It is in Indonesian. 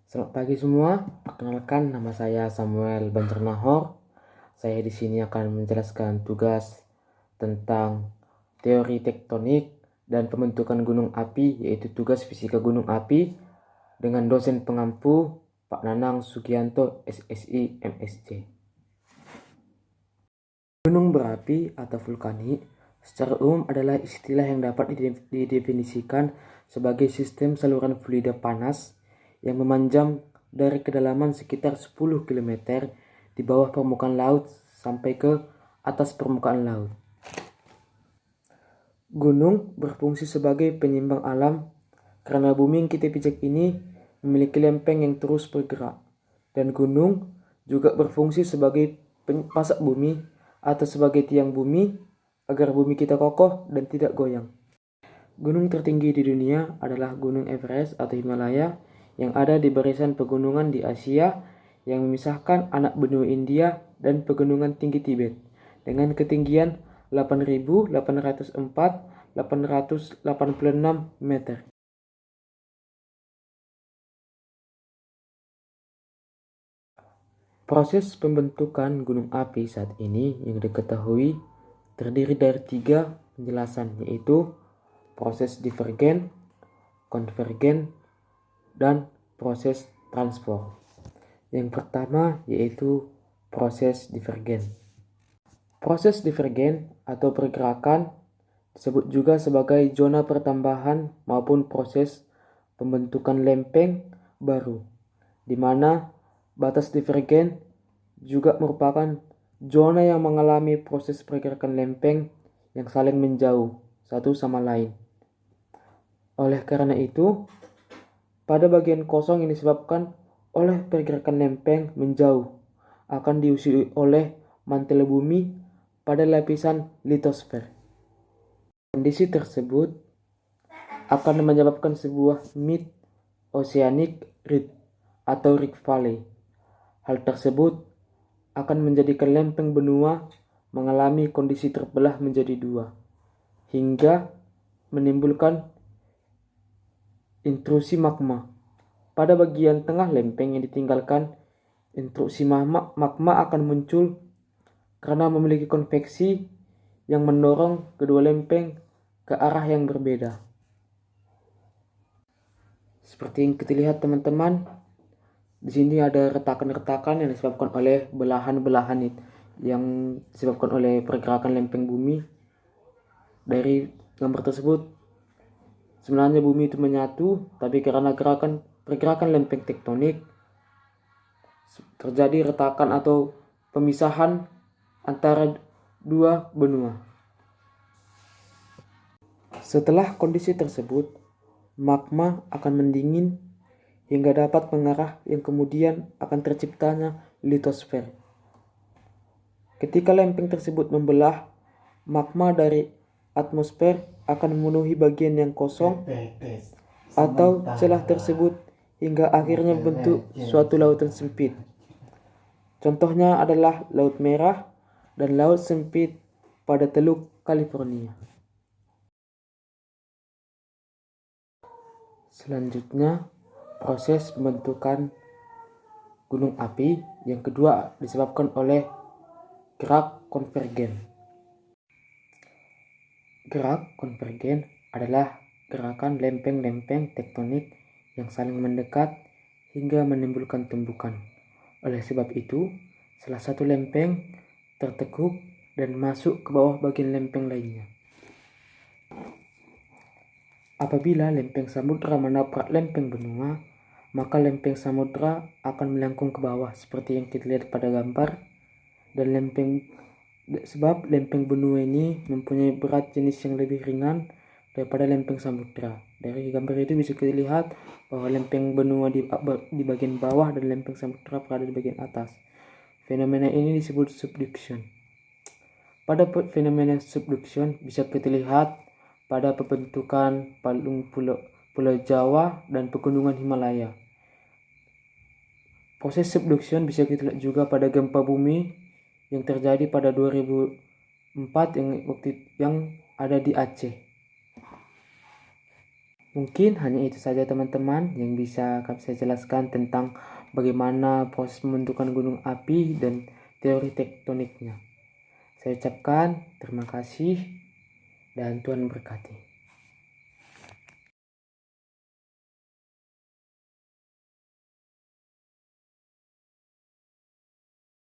Selamat pagi semua. Perkenalkan, nama saya Samuel Banjarnahor. Saya di sini akan menjelaskan tugas tentang teori tektonik dan pembentukan gunung api, yaitu tugas fisika gunung api dengan dosen pengampu Pak Nanang Sugianto, SSI, MSc. Gunung berapi atau vulkanik secara umum adalah istilah yang dapat didefinisikan sebagai sistem saluran fluida panas yang memanjang dari kedalaman sekitar 10 km di bawah permukaan laut sampai ke atas permukaan laut. Gunung berfungsi sebagai penyeimbang alam karena bumi yang kita pijak ini memiliki lempeng yang terus bergerak, dan gunung juga berfungsi sebagai pasak bumi atau sebagai tiang bumi agar bumi kita kokoh dan tidak goyang. Gunung tertinggi di dunia adalah Gunung Everest atau Himalaya yang ada di barisan pegunungan di Asia yang memisahkan anak benua India dan pegunungan tinggi Tibet dengan ketinggian 8.804-886 meter. Proses pembentukan gunung api saat ini yang diketahui terdiri dari 3 penjelasan, yaitu proses divergen, konvergen, dan proses transport. Yang pertama yaitu proses divergen. Proses divergen atau pergerakan disebut juga sebagai zona pertambahan maupun proses pembentukan lempeng baru, di mana batas divergen juga merupakan zona yang mengalami proses pergerakan lempeng yang saling menjauh satu sama lain. Oleh karena itu, pada bagian kosong yang disebabkan oleh pergerakan lempeng menjauh akan diisi oleh mantel bumi pada lapisan litosfer. Kondisi tersebut akan menyebabkan sebuah mid-oceanic ridge atau Rift Valley. Hal tersebut akan menjadikan lempeng benua mengalami kondisi terbelah menjadi dua, hingga menimbulkan intrusi magma. Pada bagian tengah lempeng yang ditinggalkan, intrusi magma akan muncul karena memiliki konveksi yang mendorong kedua lempeng ke arah yang berbeda. Seperti yang kita lihat teman-teman, di sini ada retakan-retakan yang disebabkan oleh belahan-belahan yang disebabkan oleh pergerakan lempeng bumi. Dari gambar tersebut, sebenarnya bumi itu menyatu, tapi karena pergerakan lempeng tektonik terjadi retakan atau pemisahan antara dua benua. Setelah kondisi tersebut, magma akan mendingin hingga dapat mengarah yang kemudian akan terciptanya litosfer. Ketika lempeng tersebut membelah, magma dari atmosfer akan memenuhi bagian yang kosong atau celah tersebut hingga akhirnya membentuk suatu lautan sempit. Contohnya adalah Laut Merah dan Laut Sempit pada Teluk California. Selanjutnya, proses pembentukan gunung api yang kedua disebabkan oleh gerak konvergen. Gerak konvergen adalah gerakan lempeng-lempeng tektonik yang saling mendekat hingga menimbulkan tumbukan. Oleh sebab itu, salah satu lempeng tertekuk dan masuk ke bawah bagian lempeng lainnya. Apabila lempeng samudra menabrak lempeng benua, maka lempeng samudra akan melengkung ke bawah seperti yang kita lihat pada gambar, dan sebab lempeng benua ini mempunyai berat jenis yang lebih ringan daripada lempeng samudra. Dari gambar itu bisa kita lihat bahwa lempeng benua di bagian bawah dan lempeng samudra berada di bagian atas. Fenomena ini disebut subduction. Pada fenomena subduction bisa kita lihat pada pembentukan palung Pulau Jawa dan pegunungan Himalaya. Proses subduction bisa kita lihat juga pada gempa bumi yang terjadi pada 2004 yang ada di Aceh. Mungkin hanya itu saja teman-teman yang bisa saya jelaskan tentang bagaimana proses pembentukan gunung api dan teori tektoniknya. Saya ucapkan terima kasih dan Tuhan memberkati.